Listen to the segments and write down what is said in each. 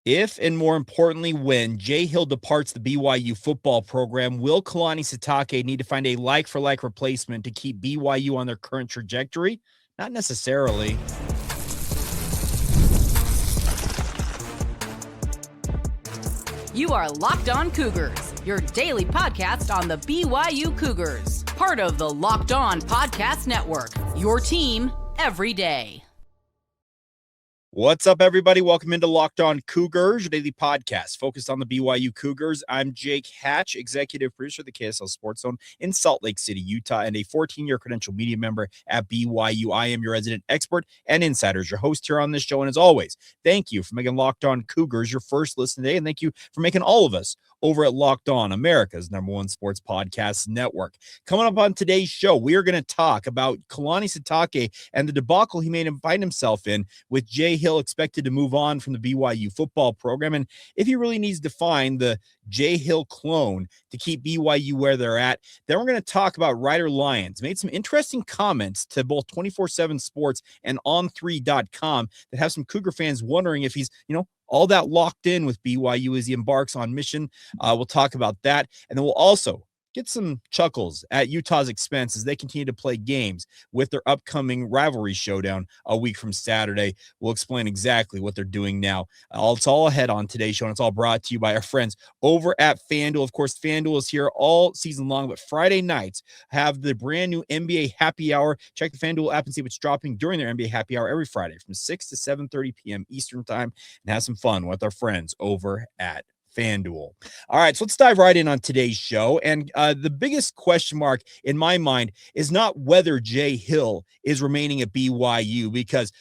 If, and more importantly, when Jay Hill departs the BYU football program, will Kalani Sitake need to find a like-for-like replacement to keep BYU on their current trajectory? Not necessarily. You are Locked On Cougars, your daily podcast on the BYU Cougars. Part of the Locked On Podcast Network, your team every day. What's up, everybody? Welcome into Locked On Cougars, your daily podcast focused on the BYU Cougars. I'm Jake Hatch, executive producer of the KSL Sports Zone in Salt Lake City, Utah, and a 14-year credential media member at BYU. I am your resident expert and insider, your host here on this show. And as always, thank you for making Locked On Cougars your first listen today. And thank you for making all of us over at Locked On, America's #1 sports podcast network. Coming up on today's show, we are going to talk about Kalani Sitake and the debacle he may find himself in, with Jay Hill expected to move on from the BYU football program, and if he really needs to find the Jay Hill clone to keep BYU where they're at. Then we're going to talk about Ryder Lyons. Made some interesting comments to both 24/7 Sports and On3.com that have some Cougar fans wondering if he's, all that locked in with BYU as he embarks on mission. We'll talk about that. And then we'll also get some chuckles at Utah's expense as they continue to play games with their upcoming rivalry showdown a week from Saturday. We'll explain exactly what they're doing now. It's all ahead on today's show, and it's all brought to you by our friends over at FanDuel. Of course, FanDuel is here all season long, but Friday nights have the brand new NBA Happy Hour. Check the FanDuel app and see what's dropping during their NBA Happy Hour every Friday from 6 to 7:30 p.m. Eastern Time, and have some fun with our friends over at FanDuel. All right, so let's dive right in on today's show. And the biggest question mark in my mind is not whether Jay Hill is remaining at BYU, because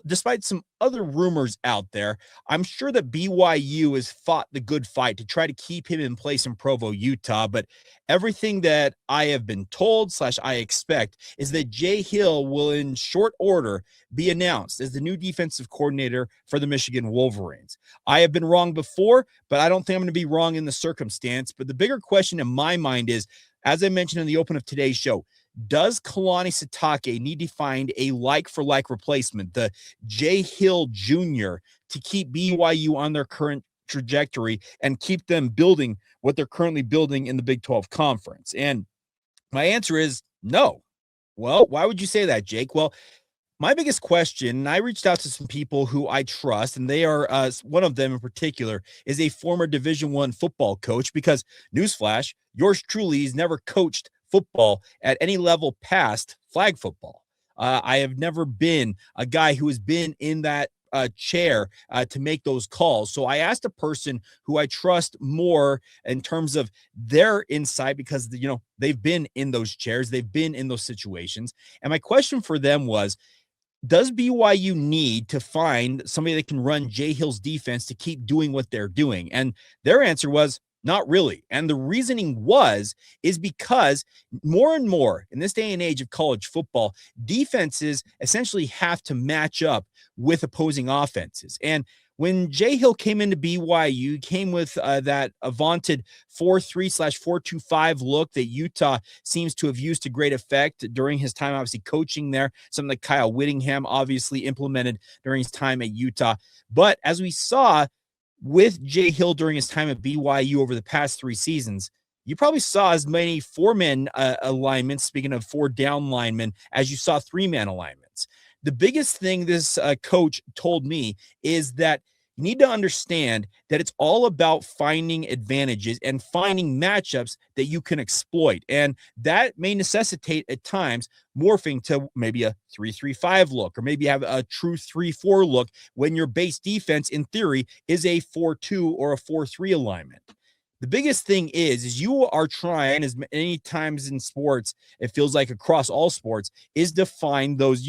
despite some other rumors out there, I'm sure that BYU has fought the good fight to try to keep him in place in Provo, Utah. But everything that I have been told / I expect is that Jay Hill will in short order be announced as the new defensive coordinator for the Michigan Wolverines. I have been wrong before, but I don't think I'm going to be wrong in the circumstance. But the bigger question in my mind is, as I mentioned in the open of today's show, does Kalani Sitake need to find a like-for-like replacement, the Jay Hill Jr., to keep BYU on their current trajectory and keep them building what they're currently building in the Big 12 Conference? And my answer is no. Well, why would you say that, Jake? Well, my biggest question, and I reached out to some people who I trust, and they are, one of them in particular, is a former Division I football coach, because, newsflash, yours truly has never coached football at any level past flag football. I have never been a guy who has been in that chair to make those calls. So I asked a person who I trust more in terms of their insight, because, they've been in those chairs, they've been in those situations. And my question for them was, does BYU need to find somebody that can run Jay Hill's defense to keep doing what they're doing? And their answer was, not really. And the reasoning is because more and more in this day and age of college football, defenses essentially have to match up with opposing offenses. And when Jay Hill came into BYU, came with that vaunted 4-3/4-2-5 look that Utah seems to have used to great effect during his time, obviously coaching there, something that Kyle Whittingham obviously implemented during his time at Utah. But as we saw with Jay Hill during his time at BYU over the past 3 seasons, you probably saw as many 4-man alignments, speaking of 4-down linemen, as you saw 3-man alignments. The biggest thing this coach told me is that you need to understand that it's all about finding advantages and finding matchups that you can exploit. And that may necessitate at times morphing to maybe a 3-3-5 look, or maybe have a true 3-4 look when your base defense, in theory, is a 4-2 or a 4-3 alignment. The biggest thing is you are trying, as many times in sports, it feels like across all sports, is to find those,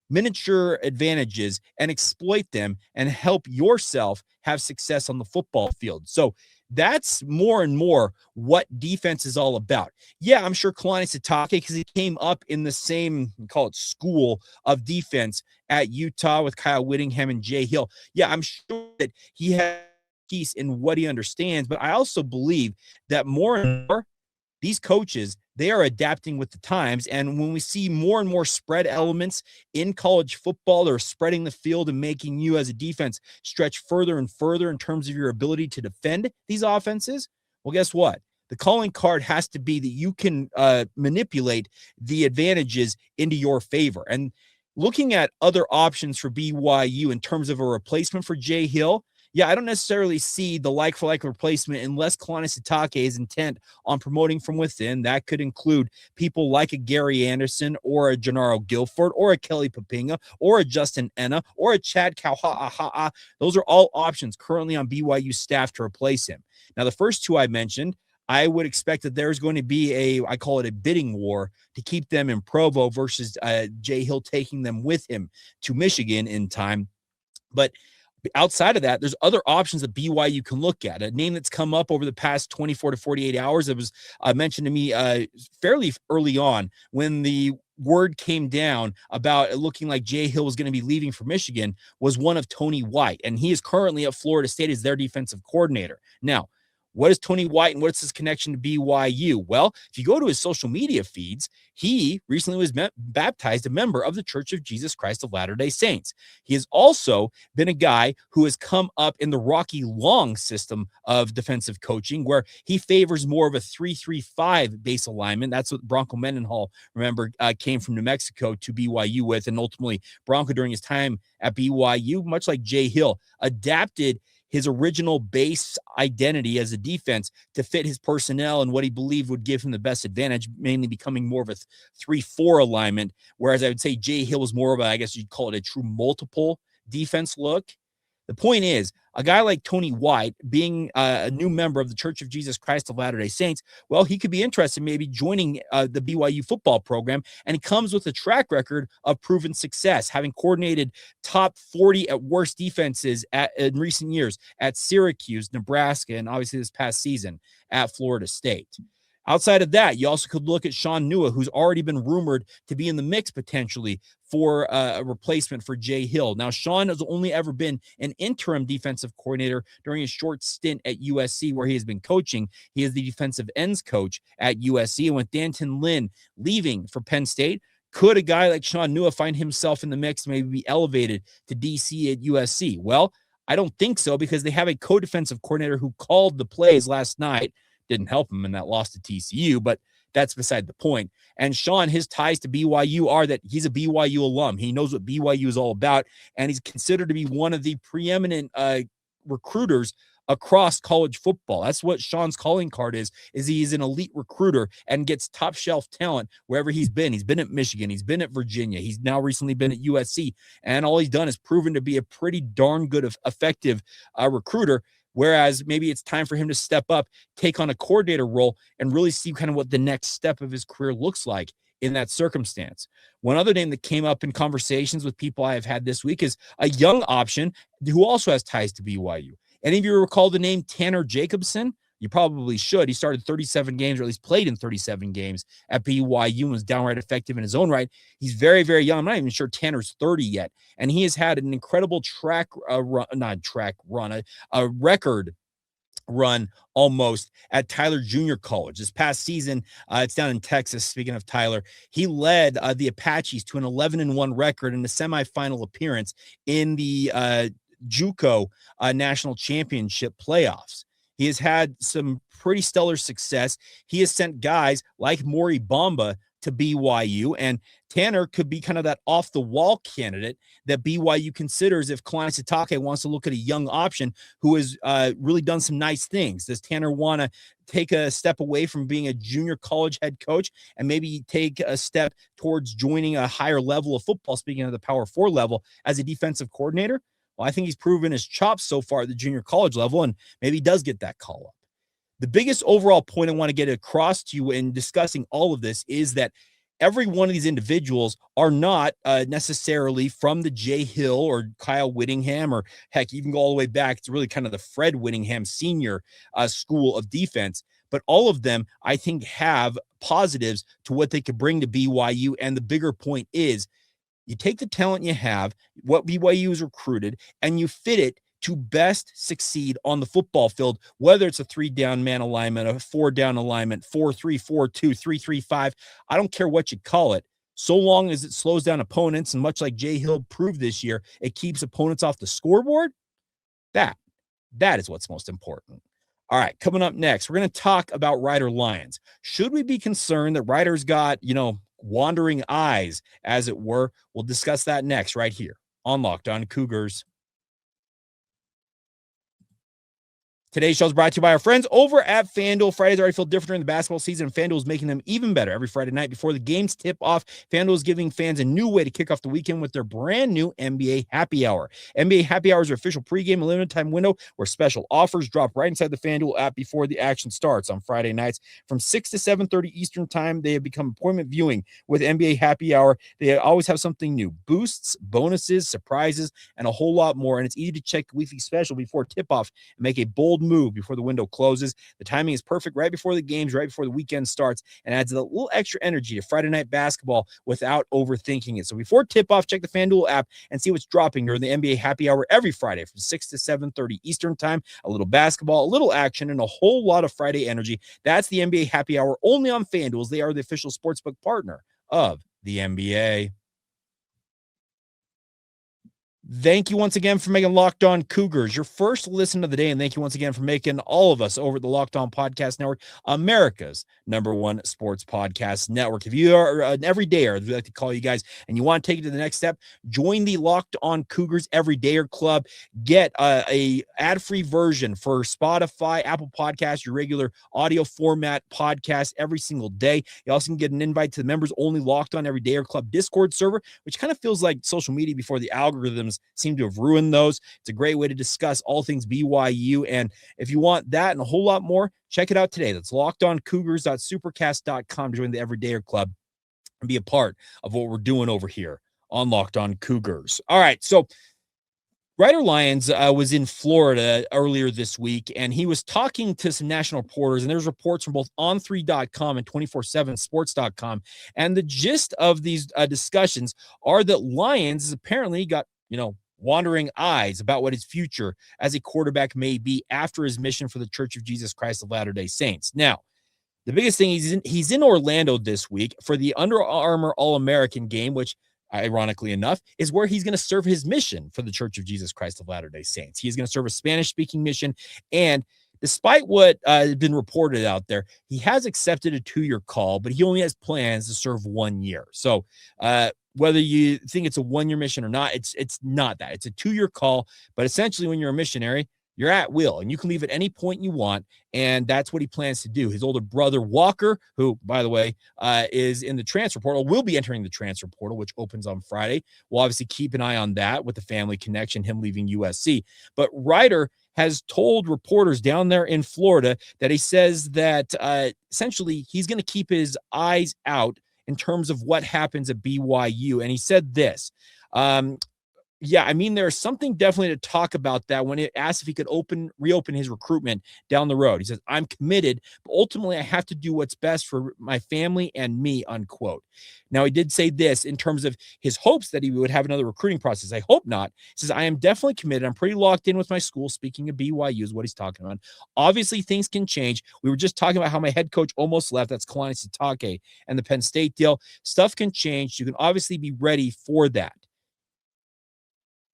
miniature advantages and exploit them and help yourself have success on the football field. So that's more and more what defense is all about. Yeah, I'm sure Kalani Sitake, because he came up in the same, call it, school of defense at Utah with Kyle Whittingham and Jay Hill. Yeah, I'm sure that he has piece in what he understands, but I also believe that more and more these coaches, they are adapting with the times. And when we see more and more spread elements in college football, they're spreading the field and making you as a defense stretch further and further in terms of your ability to defend these offenses. Well, guess what? The calling card has to be that you can manipulate the advantages into your favor. And looking at other options for BYU in terms of a replacement for Jay Hill, yeah, I don't necessarily see the like-for-like replacement unless Kalani Sitake is intent on promoting from within. That could include people like a Gary Andersen or a Jernaro Gilford or a Kelly Poppinga or a Justin Ena or a Chad Kauha'a. Those are all options currently on BYU staff to replace him. Now, the first two I mentioned, I would expect that there's going to be I call it a bidding war to keep them in Provo versus Jay Hill taking them with him to Michigan in time. But outside of that, there's other options that BYU can look at. A name that's come up over the past 24 to 48 hours. It was mentioned to me fairly early on when the word came down about it looking like Jay Hill was going to be leaving for Michigan, was one of Tony White. And he is currently at Florida State as their defensive coordinator. Now, what is Tony White and what's his connection to BYU? Well, if you go to his social media feeds, he recently was baptized a member of the Church of Jesus Christ of Latter-day Saints. He has also been a guy who has come up in the Rocky Long system of defensive coaching, where he favors more of a 3-3-5 base alignment. That's what Bronco Mendenhall, remember, came from New Mexico to BYU with, and ultimately Bronco during his time at BYU, much like Jay Hill, adapted his original base identity as a defense to fit his personnel and what he believed would give him the best advantage, mainly becoming more of a 3-4 alignment. Whereas I would say Jay Hill was more of I guess you'd call it a true multiple defense look. The point is, a guy like Tony White, being a new member of the Church of Jesus Christ of Latter-day Saints, well, he could be interested in maybe joining the BYU football program, and he comes with a track record of proven success, having coordinated top 40 at worst defenses in recent years at Syracuse, Nebraska, and obviously this past season at Florida State. Outside of that, you also could look at Shaun, who's already been rumored to be in the mix potentially for a replacement for Jay Hill. Now, Shaun has only ever been an interim defensive coordinator during his short stint at USC, where he has been coaching. He is the defensive ends coach at USC. And with Danton Lynn leaving for Penn State, could a guy like Shaun find himself in the mix, maybe be elevated to DC at USC? Well, I don't think so, because they have a co-defensive coordinator who called the plays last night. Didn't help him in that loss to TCU, but that's beside the point. And Shaun, his ties to BYU are that he's a BYU alum. He knows what BYU is all about, and he's considered to be one of the preeminent recruiters across college football. That's what Shaun's calling card is he's an elite recruiter and gets top shelf talent wherever he's been. He's been at Michigan. He's been at Virginia. He's now recently been at USC. And all he's done is proven to be a pretty darn good, effective recruiter. Whereas maybe it's time for him to step up, take on a coordinator role, and really see kind of what the next step of his career looks like in that circumstance. One other name that came up in conversations with people I have had this week is a young option who also has ties to BYU. Any of you recall the name Tanner Jacobson? You probably should. He started 37 games, or at least played in 37 games at BYU, and was downright effective in his own right. He's very, very young. I'm not even sure Tanner's 30 yet. And he has had an incredible record run almost at Tyler Junior College. This past season, it's down in Texas. Speaking of Tyler, he led the Apaches to an 11-1 record in the semifinal appearance in the JUCO National Championship playoffs. He has had some pretty stellar success. He has sent guys like Maury Bamba to BYU, and Tanner could be kind of that off-the-wall candidate that BYU considers if Kalani Sitake wants to look at a young option who has really done some nice things. Does Tanner want to take a step away from being a junior college head coach and maybe take a step towards joining a higher level of football, speaking of the Power 4 level, as a defensive coordinator? Well, I think he's proven his chops so far at the junior college level, and maybe he does get that call up. The biggest overall point I want to get across to you in discussing all of this is that every one of these individuals are not necessarily from the Jay Hill or Kyle Whittingham, or heck, even go all the way back to really kind of the Fred Whittingham senior school of defense. But all of them, I think, have positives to what they could bring to BYU. And the bigger point is, you take the talent you have, what BYU has recruited, and you fit it to best succeed on the football field, whether it's a 3-down man alignment, a 4-down alignment, 4-3, 4-2, 3-3-5. I don't care what you call it. So long as it slows down opponents, and much like Jay Hill proved this year, it keeps opponents off the scoreboard. That is what's most important. All right, coming up next, we're going to talk about Ryder Lions. Should we be concerned that Ryder's got, wandering eyes, as it were? We'll discuss that next right here on Locked On Cougars. Today's show is brought to you by our friends over at FanDuel. Fridays already feel different during the basketball season, and FanDuel is making them even better. Every Friday night before the games tip off, FanDuel is giving fans a new way to kick off the weekend with their brand new NBA Happy Hour. NBA Happy Hour is their official pregame and limited time window where special offers drop right inside the FanDuel app before the action starts on Friday nights. From 6 to 7:30 Eastern time, they have become appointment viewing with NBA Happy Hour. They always have something new: boosts, bonuses, surprises, and a whole lot more. And it's easy to check the weekly special before tip-off and make a bold move before the window closes. The timing is perfect right before the games, right before the weekend starts, and adds a little extra energy to Friday night basketball without overthinking it. So before tip-off, check the FanDuel app and see what's dropping during the NBA Happy Hour every Friday from 6 to 7:30 Eastern time. A little basketball, a little action, and a whole lot of Friday energy. That's the NBA Happy Hour only on FanDuel. They are the official sportsbook partner of the NBA. Thank you once again for making Locked On Cougars your first listen of the day, and thank you once again for making all of us over at the Locked On Podcast Network America's #1 sports podcast network. If you are an everydayer, as we like to call you guys, and you want to take it to the next step, join the Locked On Cougars Everydayer Club. Get a ad-free version for Spotify, Apple Podcasts, your regular audio format podcast every single day. You also can get an invite to the members-only Locked On Everydayer Club Discord server, which kind of feels like social media before the algorithms seem to have ruined those. It's a great way to discuss all things BYU. And if you want that and a whole lot more, check it out today. That's lockedoncougars.supercast.com to join the Everydayer Club and be a part of what we're doing over here on Locked On Cougars. All right, so Ryder Lyons was in Florida earlier this week, and he was talking to some national reporters, and there's reports from both on3.com and 247sports.com. And the gist of these discussions are that Lyons has apparently got, wandering eyes about what his future as a quarterback may be after his mission for the Church of Jesus Christ of Latter-day Saints. Now, the biggest thing, he's in Orlando this week for the Under Armour All-American game, which, ironically enough, is where he's going to serve his mission for the Church of Jesus Christ of Latter-day Saints. He's going to serve a Spanish-speaking mission, and despite what has been reported out there, he has accepted a 2-year call, but he only has plans to serve 1 year. So whether you think it's a 1-year mission or not, it's not that. It's a 2-year call, but essentially when you're a missionary, you're at will, and you can leave at any point you want, and that's what he plans to do. His older brother, Walker, who, by the way, is in the transfer portal, will be entering the transfer portal, which opens on Friday. We'll obviously keep an eye on that with the family connection, him leaving USC. But Ryder has told reporters down there in Florida that he says that essentially he's going to keep his eyes out in terms of what happens at BYU. And he said this, there's something definitely to talk about that when it asked if he could reopen his recruitment down the road. He says, I'm committed, but ultimately I have to do what's best for my family and me, unquote. Now, he did say this in terms of his hopes that he would have another recruiting process. I hope not. He says, I am definitely committed. I'm pretty locked in with my school. Speaking of BYU is what he's talking about. Obviously, things can change. We were just talking about how my head coach almost left. That's Kalani Sitake and the Penn State deal. Stuff can change. You can obviously be ready for that.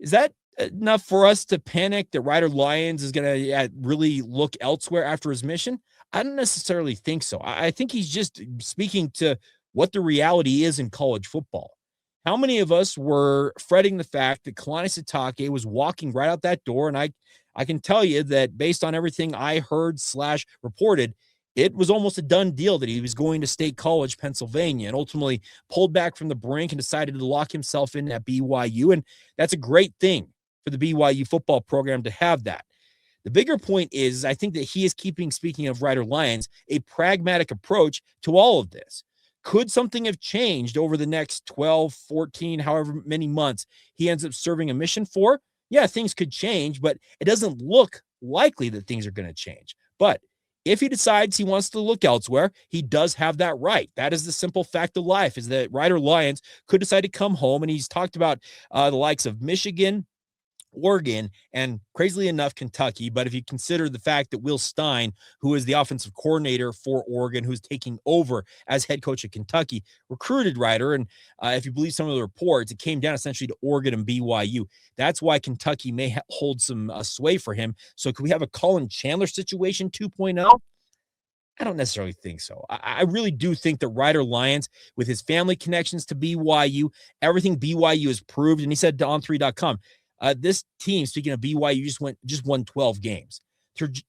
Is that enough for us to panic that Ryder Lyons is going to really look elsewhere after his mission? I don't necessarily think so. I think he's just speaking to what the reality is in college football. How many of us were fretting the fact that Kalani Sitake was walking right out that door? And I can tell you that based on everything I heard / reported, it was almost a done deal that he was going to State College, Pennsylvania, and ultimately pulled back from the brink and decided to lock himself in at BYU. And that's a great thing for the BYU football program to have that. The bigger point is, I think that he is speaking of Ryder Lyons, a pragmatic approach to all of this. Could something have changed over the next 12, 14, however many months he ends up serving a mission for? Yeah, things could change, but it doesn't look likely that things are going to change. But if he decides he wants to look elsewhere, he does have that right. That is the simple fact of life, is that Ryder Lyons could decide to come home, and he's talked about the likes of Michigan, Oregon, and crazily enough, Kentucky. But if you consider the fact that Will Stein, who is the offensive coordinator for Oregon, who's taking over as head coach at Kentucky, recruited Ryder. And if you believe some of the reports, it came down essentially to Oregon and BYU. That's why Kentucky may hold some sway for him. So could we have a Colin Chandler situation 2.0? I don't necessarily think so. I really do think that Ryder Lyons, with his family connections to BYU, everything BYU has proved, and he said to on3.com, this team, speaking of BYU, just won 12 games.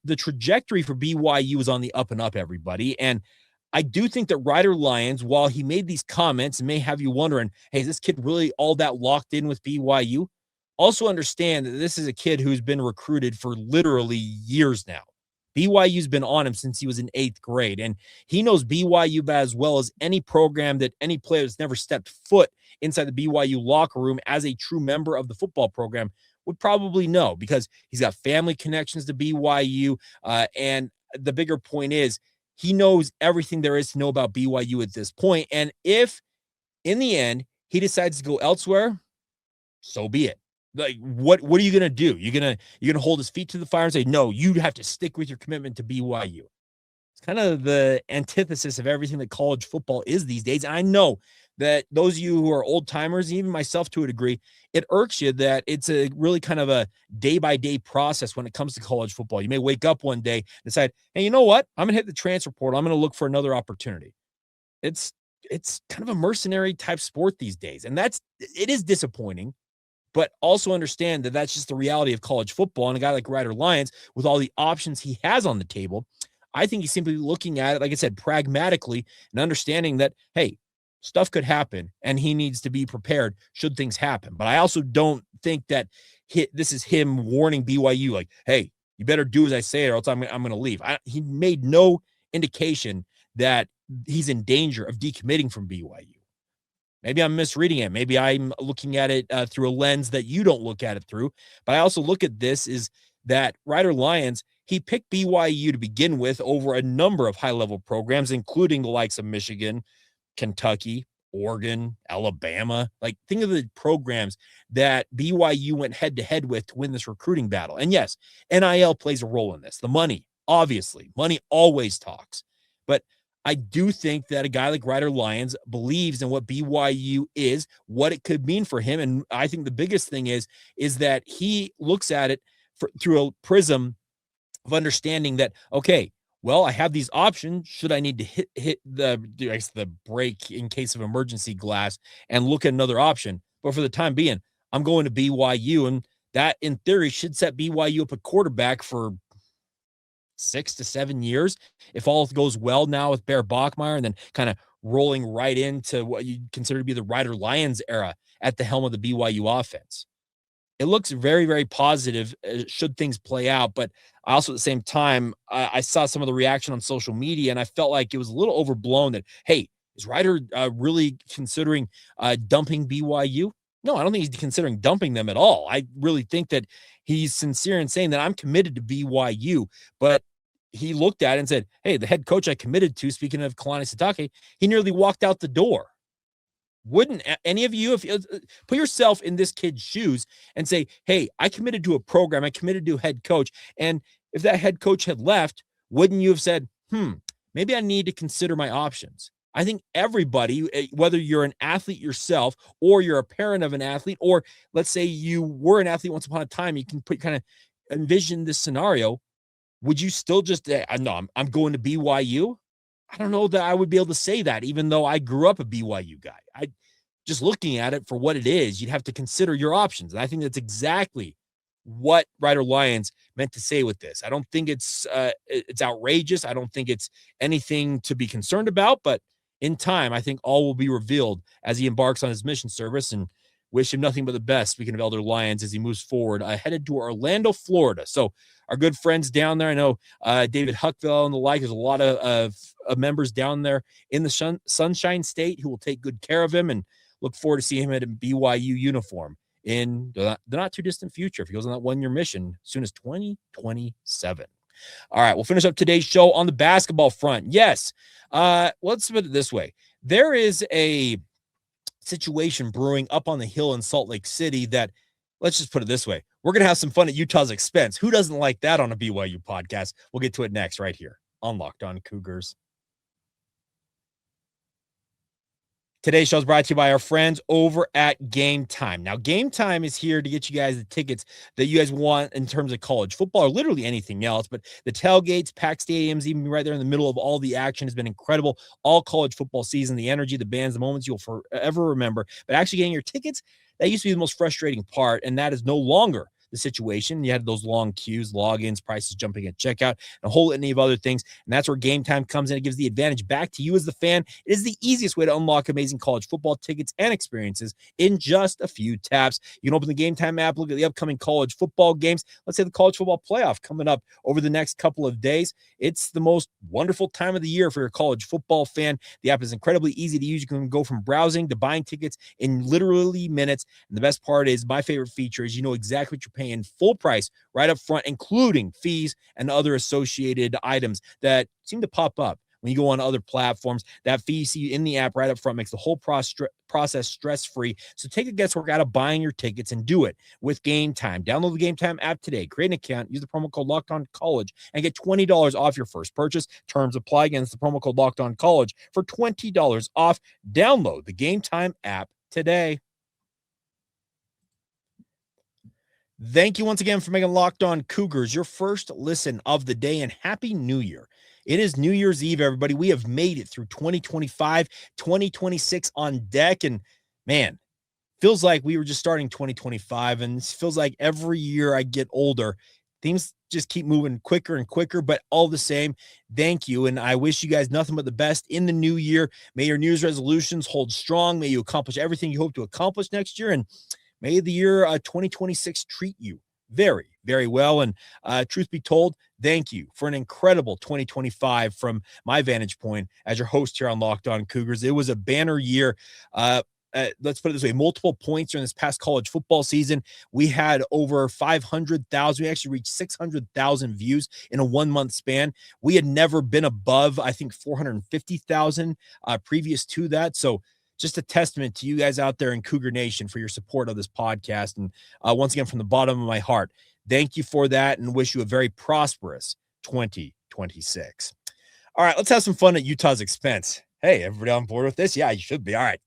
The trajectory for BYU is on the up and up, everybody. And I do think that Ryder Lyons, while he made these comments, may have you wondering, hey, is this kid really all that locked in with BYU? Also understand that this is a kid who's been recruited for literally years now. BYU's been on him since he was in 8th grade, and he knows BYU as well as any program that any player that's never stepped foot inside the BYU locker room as a true member of the football program would probably know, because he's got family connections to BYU. And the bigger point is he knows everything there is to know about BYU at this point. And if in the end he decides to go elsewhere, so be it. Like, what are you gonna do? You're gonna hold his feet to the fire and say, no, you have to stick with your commitment to BYU. It's kind of the antithesis of everything that college football is these days. And I know that those of you who are old timers, even myself to a degree, it irks you that it's a really kind of a day-by-day process when it comes to college football. You may wake up one day and decide, hey, you know what? I'm gonna hit the transfer portal. I'm gonna look for another opportunity. It's kind of a mercenary type sport these days, and it is disappointing. But also understand that that's just the reality of college football. And a guy like Ryder Lyons, with all the options he has on the table, I think he's simply looking at it, like I said, pragmatically, and understanding that, hey, stuff could happen and he needs to be prepared should things happen. But I also don't think that this is him warning BYU, like, hey, you better do as I say or else I'm going to leave. He made no indication that he's in danger of decommitting from BYU. Maybe I'm misreading it. Maybe I'm looking at it through a lens that you don't look at it through. But I also look at this is that Ryder Lyons, he picked BYU to begin with over a number of high-level programs, including the likes of Michigan, Kentucky, Oregon, Alabama. Like, think of the programs that BYU went head-to-head with to win this recruiting battle. And yes, NIL plays a role in this. The money, obviously. Money always talks. But I do think that a guy like Ryder Lyons believes in what BYU is, what it could mean for him. And I think the biggest thing is that he looks at it through a prism of understanding that, okay, well, I have these options. Should I need to hit the brake in case of emergency glass and look at another option? But for the time being, I'm going to BYU, and that in theory should set BYU up a quarterback for 6 to 7 years if all goes well now with Bear Bachmeier, and then kind of rolling right into what you consider to be the Ryder Lyons era at the helm of the BYU offense. It looks very, very positive should things play out. But I also at the same time, I saw some of the reaction on social media, and I felt like it was a little overblown that, hey, is Ryder really considering dumping BYU? No, I don't think he's considering dumping them at all. I really think that he's sincere in saying that I'm committed to BYU, but he looked at it and said, hey, the head coach I committed to, speaking of Kalani Sitake, he nearly walked out the door. Wouldn't any of you, if you put yourself in this kid's shoes and say, hey, I committed to a program, I committed to a head coach, and if that head coach had left, wouldn't you have said, maybe I need to consider my options? I think everybody, whether you're an athlete yourself or you're a parent of an athlete, or let's say you were an athlete once upon a time, you can kind of envision this scenario. Would you still just, no, I'm going to BYU? I don't know that I would be able to say that, even though I grew up a BYU guy. Just looking at it for what it is, you'd have to consider your options. And I think that's exactly what Ryder Lyons meant to say with this. I don't think it's outrageous. I don't think it's anything to be concerned about, but in time, I think all will be revealed as he embarks on his mission service, and wish him nothing but the best. Speaking of Elder Lyons, as he moves forward, headed to Orlando, Florida. So our good friends down there, I know David Huckville and the like, there's a lot of members down there in the Sunshine State who will take good care of him, and look forward to seeing him at a BYU uniform in the not too distant future if he goes on that one-year mission as soon as 2027. All right, we'll finish up today's show on the basketball front. Yes, let's put it this way. There is a situation brewing up on the hill in Salt Lake City that, let's just put it this way, We're going to have some fun at Utah's expense. Who doesn't like that on a BYU podcast? We'll get to it next right here on Locked On Cougars. Today's show is brought to you by our friends over at Game Time. Now, Game Time is here to get you guys the tickets that you guys want in terms of college football or literally anything else. But the tailgates, packed stadiums, even right there in the middle of all the action has been incredible. All college football season, the energy, the bands, the moments you'll forever remember. But actually getting your tickets, that used to be the most frustrating part, and that is no longer the situation. You had those long queues, logins, prices jumping at checkout, and a whole litany of other things. And that's where Game Time comes in. It gives the advantage back to you as the fan. It is the easiest way to unlock amazing college football tickets and experiences in just a few taps. You can open the Game Time app, look at the upcoming college football games. Let's say the college football playoff coming up over the next couple of days. It's the most wonderful time of the year for your college football fan. The app is incredibly easy to use. You can go from browsing to buying tickets in literally minutes. And the best part is, my favorite feature is, you know exactly what you're paying full price right up front, including fees and other associated items that seem to pop up when you go on other platforms. That fee you see in the app right up front makes the whole process stress-free. So take the guesswork out of buying your tickets and do it with Game Time. Download the Game Time app today. Create an account. Use the promo code LOCKEDONCollege and get $20 off your first purchase. Terms apply. Against the promo code LOCKEDONCollege for $20 off. Download the Game Time app today. Thank you once again for making Locked On Cougars your first listen of the day, and Happy New Year. It is New Year's Eve, everybody. We have made it through 2025, 2026 on deck, and man, feels like we were just starting 2025, and it feels like every year I get older, things just keep moving quicker and quicker, but all the same, thank you, and I wish you guys nothing but the best in the new year. May your New Year's resolutions hold strong. May you accomplish everything you hope to accomplish next year, and may the year 2026 treat you very, very well. And truth be told, thank you for an incredible 2025 from my vantage point as your host here on Locked On Cougars. It was a banner year. Let's put it this way, multiple points during this past college football season. We had over 500,000. We actually reached 600,000 views in a 1 month span. We had never been above, I think, 450,000 previous to that. So just a testament to you guys out there in Cougar Nation for your support of this podcast. And once again, from the bottom of my heart, thank you for that, and wish you a very prosperous 2026. All right, let's have some fun at Utah's expense. Hey, everybody on board with this? Yeah, you should be. All right,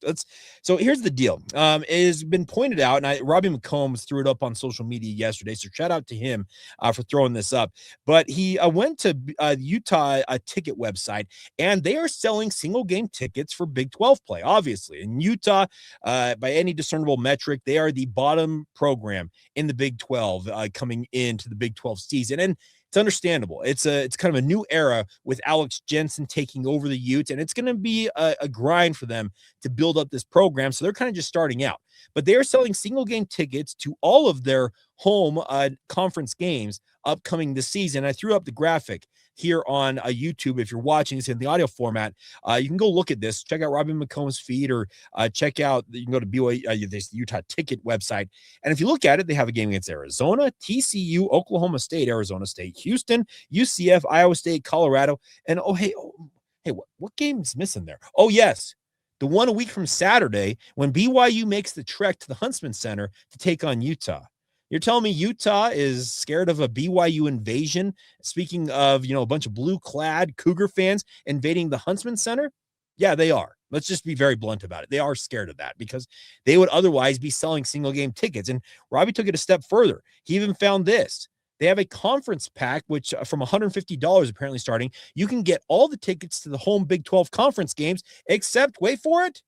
so here's the deal. It has been pointed out, and Robbie McCombs threw it up on social media yesterday, so shout out to him for throwing this up. But he went to Utah ticket website, and they are selling single game tickets for Big 12 play, obviously. In Utah, by any discernible metric, they are the bottom program in the Big 12 coming into the Big 12 season. And it's understandable. It's kind of a new era with Alex Jensen taking over the Utes, and it's going to be a grind for them to build up this program. So they're kind of just starting out, but they are selling single game tickets to all of their home conference games upcoming this season. I threw up the graphic here on YouTube. If you're watching this in the audio format, you can go look at this, check out Robbie McCombs' feed, or check out, you can go to BYU, this Utah ticket website. And if you look at it, they have a game against Arizona, TCU, Oklahoma State, Arizona State, Houston, UCF, Iowa State, Colorado. And what game is missing there? Oh, yes, the one a week from Saturday when BYU makes the trek to the Huntsman Center to take on Utah. You're telling me Utah is scared of a BYU invasion? Speaking of, a bunch of blue-clad Cougar fans invading the Huntsman Center? Yeah, they are. Let's just be very blunt about it. They are scared of that because they would otherwise be selling single-game tickets. And Robbie took it a step further. He even found this. They have a conference pack, which from $150 apparently starting, you can get all the tickets to the home Big 12 conference games, except, wait for it,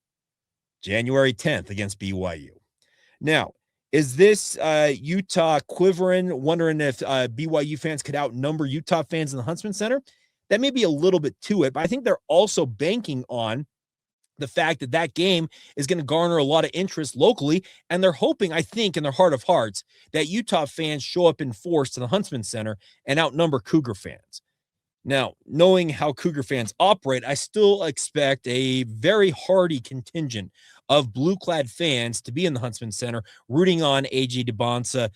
January 10th against BYU. Now, is this Utah quivering, wondering if BYU fans could outnumber Utah fans in the Huntsman Center? That may be a little bit to it, but I think they're also banking on the fact that that game is going to garner a lot of interest locally, and they're hoping, I think, in their heart of hearts, that Utah fans show up in force to the Huntsman Center and outnumber Cougar fans. Now, knowing how Cougar fans operate, I still expect a very hardy contingent of blue-clad fans to be in the Huntsman Center, rooting on A.J. DeBonsa,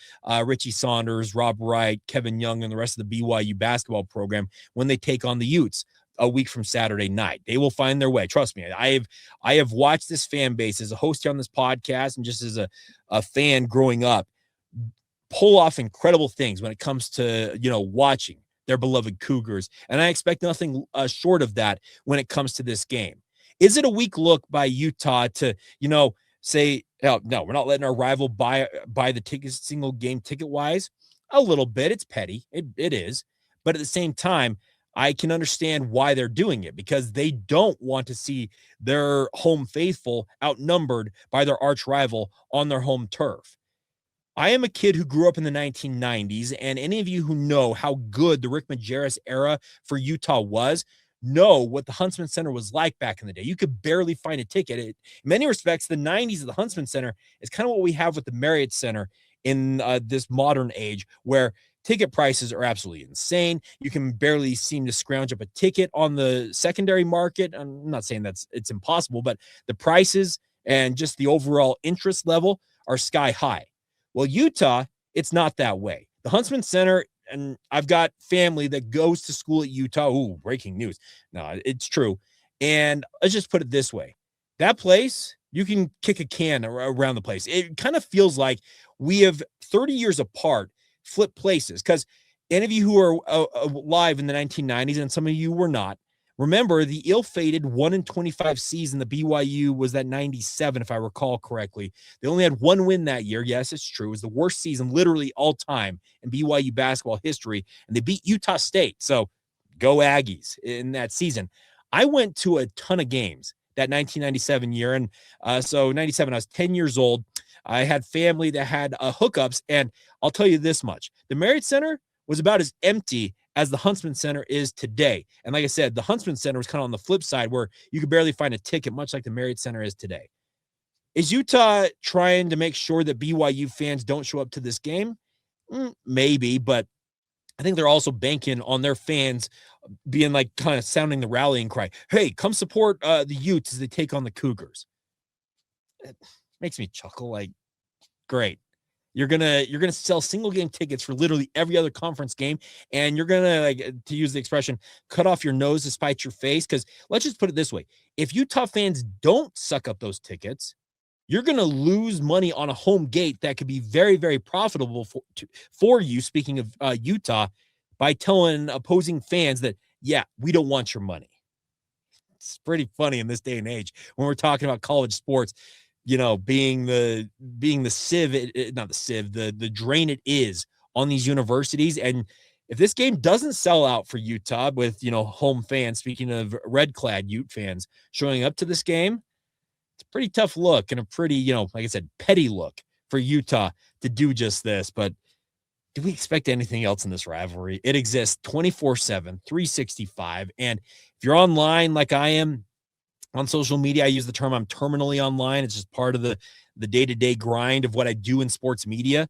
Richie Saunders, Rob Wright, Kevin Young, and the rest of the BYU basketball program when they take on the Utes a week from Saturday night. They will find their way. Trust me. I have watched this fan base as a host here on this podcast and just as a fan growing up, pull off incredible things when it comes to, watching their beloved Cougars. And I expect nothing short of that when it comes to this game. Is it a weak look by Utah to, say, oh, no, we're not letting our rival buy the ticket, single game ticket wise? A little bit. It's petty. It is. But at the same time, I can understand why they're doing it, because they don't want to see their home faithful outnumbered by their arch rival on their home turf. I am a kid who grew up in the 1990s, and any of you who know how good the Rick Majerus era for Utah was know what the Huntsman Center was like back in the day. You could barely find a ticket. In many respects, the 90s of the Huntsman Center is kind of what we have with the Marriott Center in this modern age, where ticket prices are absolutely insane. You can barely seem to scrounge up a ticket on the secondary market. I'm not saying it's impossible, but the prices and just the overall interest level are sky high. Well, Utah, it's not that way. The Huntsman Center, and I've got family that goes to school at Utah. Ooh, breaking news. No, it's true. And let's just put it this way. That place, you can kick a can around the place. It kind of feels like we have 30 years apart flip places, because any of you who are alive in the 1990s, and some of you were not, remember the ill-fated 1-25 season. The BYU was that 97, if I recall correctly. They only had one win that year. Yes, it's true. It was the worst season literally all time in BYU basketball history, and they beat Utah State. So go Aggies in that season. I went to a ton of games that 1997 year, and so 97, I was 10 years old. I had family that had hookups, and I'll tell you this much. The Marriott Center was about as empty as the Huntsman Center is today. And like I said, the Huntsman Center was kind of on the flip side, where you could barely find a ticket, much like the Marriott Center is today. Is Utah trying to make sure that BYU fans don't show up to this game? Maybe, but I think they're also banking on their fans being like kind of sounding the rallying cry. Hey, come support the Utes as they take on the Cougars. It makes me chuckle. Like, great. You're gonna sell single game tickets for literally every other conference game, and you're gonna, like, to use the expression, cut off your nose to spite your face. Because let's just put it this way: if Utah fans don't suck up those tickets, you're gonna lose money on a home gate that could be very, very profitable for you. Speaking of Utah, by telling opposing fans that, yeah, we don't want your money. It's pretty funny in this day and age when we're talking about college sports. Being the sieve, not the sieve, the drain it is on these universities. And if this game doesn't sell out for Utah with, home fans, speaking of red-clad Ute fans showing up to this game, it's a pretty tough look and a pretty, like I said, petty look for Utah to do just this. But do we expect anything else in this rivalry? It exists 24/7, 365. And if you're online like I am, on social media, I use the term I'm terminally online. It's just part of the day-to-day grind of what I do in sports media.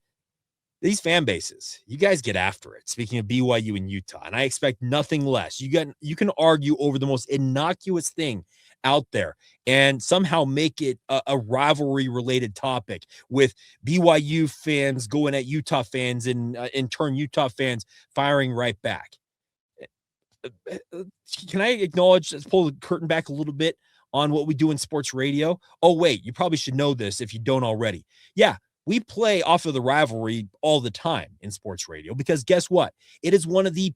These fan bases, you guys get after it. Speaking of BYU and Utah, and I expect nothing less. You can argue over the most innocuous thing out there and somehow make it a rivalry-related topic, with BYU fans going at Utah fans and in turn Utah fans firing right back. Can I acknowledge, let's pull the curtain back a little bit on what we do in sports radio? Oh, wait, you probably should know this if you don't already. Yeah, we play off of the rivalry all the time in sports radio, because guess what? It is one of the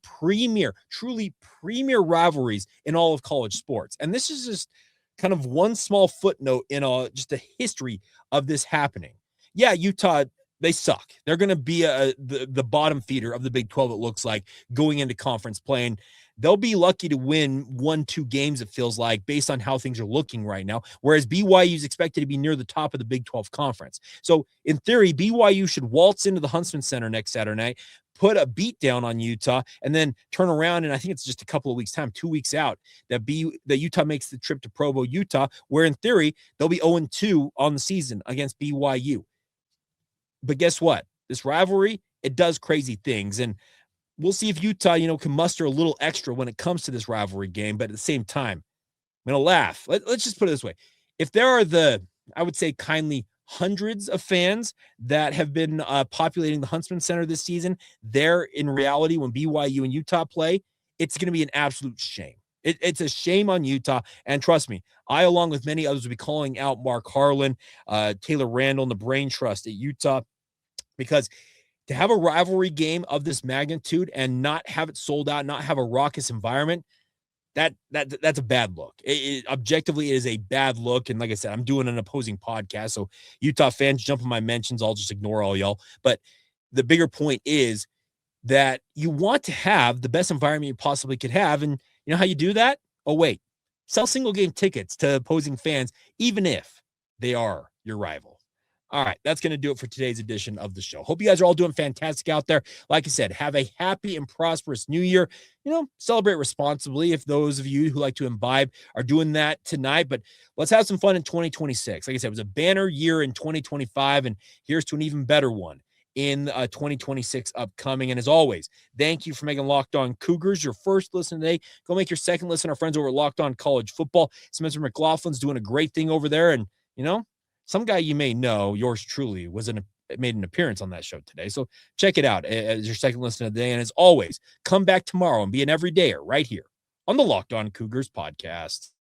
truly premier rivalries in all of college sports. And this is just kind of one small footnote in just the history of this happening. Yeah, Utah, they suck. They're going to be the bottom feeder of the Big 12, it looks like, going into conference play. They'll be lucky to win 1-2 games, it feels like, based on how things are looking right now, whereas BYU is expected to be near the top of the Big 12 conference. So in theory, BYU should waltz into the Huntsman Center next Saturday night, put a beat down on Utah, and then turn around, and I think it's just a couple of weeks' time, 2 weeks out, that Utah makes the trip to Provo, Utah, where in theory they'll be 0-2 on the season against BYU. But guess what? This rivalry, it does crazy things, and we'll see if Utah, can muster a little extra when it comes to this rivalry game. But at the same time, I'm going to laugh. Let's just put it this way. If there are I would say kindly, hundreds of fans that have been populating the Huntsman Center this season, there in reality, when BYU and Utah play, it's going to be an absolute shame. It's a shame on Utah. And trust me, I, along with many others, will be calling out Mark Harlan, Taylor Randall, and the Brain Trust at Utah, because to have a rivalry game of this magnitude and not have it sold out, not have a raucous environment, that's a bad look. Objectively, it is a bad look. And like I said, I'm doing an opposing podcast, so Utah fans jump in my mentions. I'll just ignore all y'all. But the bigger point is that you want to have the best environment you possibly could have. And you know how you do that? Oh, wait. Sell single game tickets to opposing fans, even if they are your rival. All right, that's going to do it for today's edition of the show. Hope you guys are all doing fantastic out there. Like I said, have a happy and prosperous new year. Celebrate responsibly if those of you who like to imbibe are doing that tonight. But let's have some fun in 2026. Like I said, it was a banner year in 2025, and here's to an even better one in 2026 upcoming. And as always, thank you for making Locked On Cougars your first listen today. Go make your second listen. Our friends over at Locked On College Football. Spencer McLaughlin's doing a great thing over there. And, some guy you may know, yours truly, made an appearance on that show today. So check it out as your second listen of the day. And as always, come back tomorrow and be an everydayer right here on the Locked On Cougars podcast.